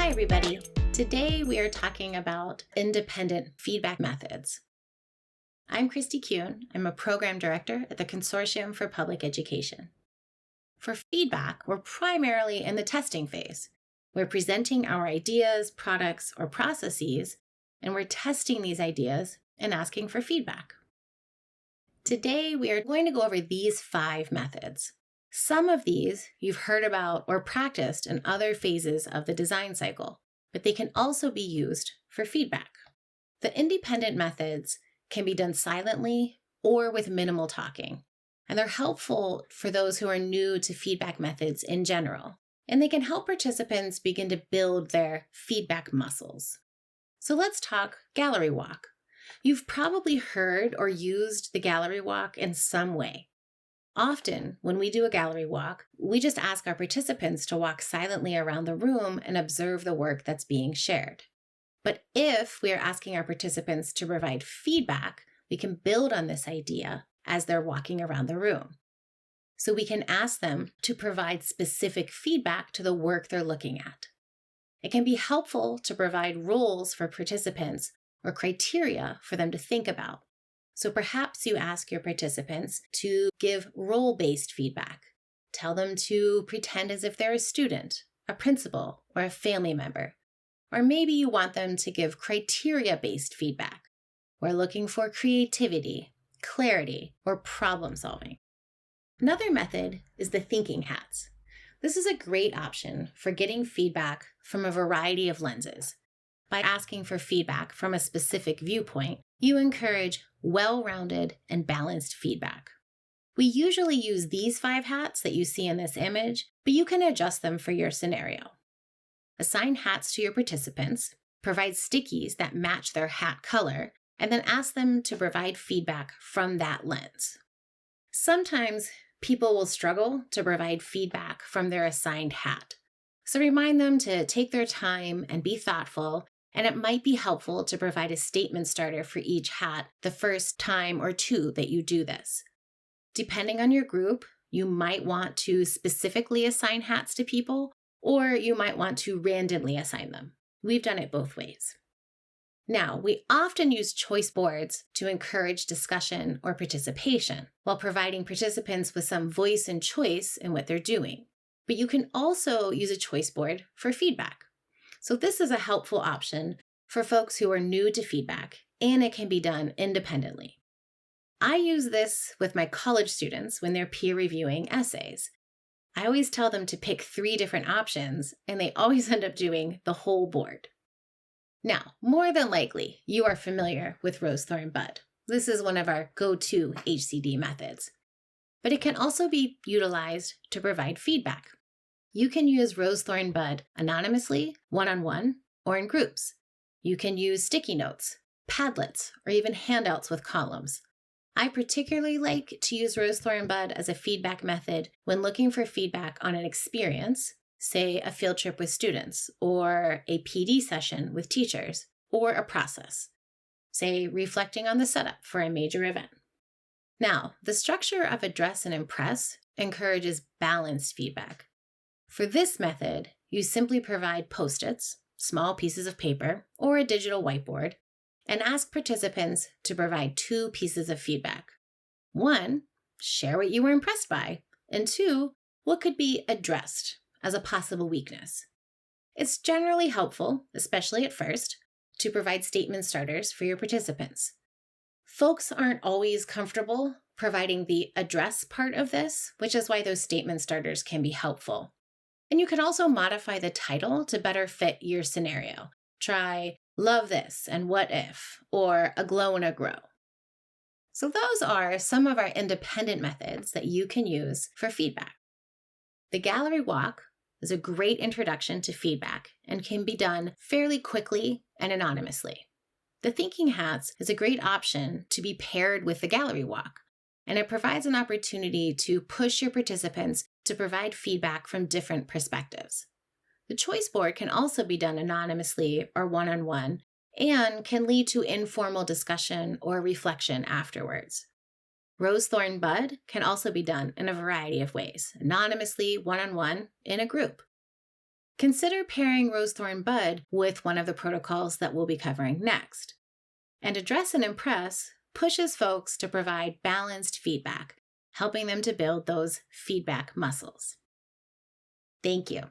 Hi, everybody. Today we are talking about independent feedback methods. I'm Christy Kuhn. I'm a program director at the Consortium for Public Education. For feedback, we're primarily in the testing phase. We're presenting our ideas, products, or processes, and we're testing these ideas and asking for feedback. Today, we are going to go over these 5 methods. Some of these you've heard about or practiced in other phases of the design cycle, but they can also be used for feedback. The independent methods can be done silently or with minimal talking, and they're helpful for those who are new to feedback methods in general, and they can help participants begin to build their feedback muscles. So let's talk gallery walk. You've probably heard or used the gallery walk in some way. Often, when we do a gallery walk, we just ask our participants to walk silently around the room and observe the work that's being shared. But if we are asking our participants to provide feedback, we can build on this idea as they're walking around the room. So we can ask them to provide specific feedback to the work they're looking at. It can be helpful to provide rules for participants or criteria for them to think about. So perhaps you ask your participants to give role-based feedback. Tell them to pretend as if they're a student, a principal, or a family member. Or maybe you want them to give criteria-based feedback. We're looking for creativity, clarity, or problem solving. Another method is the thinking hats. This is a great option for getting feedback from a variety of lenses. By asking for feedback from a specific viewpoint, you encourage well-rounded and balanced feedback. We usually use these 5 hats that you see in this image, but you can adjust them for your scenario. Assign hats to your participants, provide stickies that match their hat color, and then ask them to provide feedback from that lens. Sometimes people will struggle to provide feedback from their assigned hat. So remind them to take their time and be thoughtful, and it might be helpful to provide a statement starter for each hat the first time or 2 that you do this. Depending on your group, you might want to specifically assign hats to people, or you might want to randomly assign them. We've done it both ways. Now, we often use choice boards to encourage discussion or participation, while providing participants with some voice and choice in what they're doing. But you can also use a choice board for feedback. So this is a helpful option for folks who are new to feedback, and it can be done independently. I use this with my college students when they're peer reviewing essays. I always tell them to pick 3 different options, and they always end up doing the whole board. Now, more than likely, you are familiar with Rose, Thorn, Bud. This is one of our go-to HCD methods. But it can also be utilized to provide feedback. You can use Rose, Thorn, Bud anonymously, one-on-one, or in groups. You can use sticky notes, Padlets, or even handouts with columns. I particularly like to use Rose, Thorn, Bud as a feedback method when looking for feedback on an experience, say a field trip with students, or a PD session with teachers, or a process, say reflecting on the setup for a major event. Now, the structure of Address and Impress encourages balanced feedback. For this method, you simply provide Post-its, small pieces of paper, or a digital whiteboard, and ask participants to provide 2 pieces of feedback. 1, share what you were impressed by, and 2, what could be addressed as a possible weakness. It's generally helpful, especially at first, to provide statement starters for your participants. Folks aren't always comfortable providing the address part of this, which is why those statement starters can be helpful. And you can also modify the title to better fit your scenario. Try Love This and What If, or A Glow and a Grow. So those are some of our independent methods that you can use for feedback. The gallery walk is a great introduction to feedback and can be done fairly quickly and anonymously. The thinking hats is a great option to be paired with the gallery walk, and it provides an opportunity to push your participants to provide feedback from different perspectives. The choice board can also be done anonymously or one-on-one and can lead to informal discussion or reflection afterwards. Rose, Thorn, Bud can also be done in a variety of ways, anonymously, one-on-one, in a group. Consider pairing Rosethorn Bud with one of the protocols that we'll be covering next. And Address and Impress pushes folks to provide balanced feedback, helping them to build those feedback muscles. Thank you.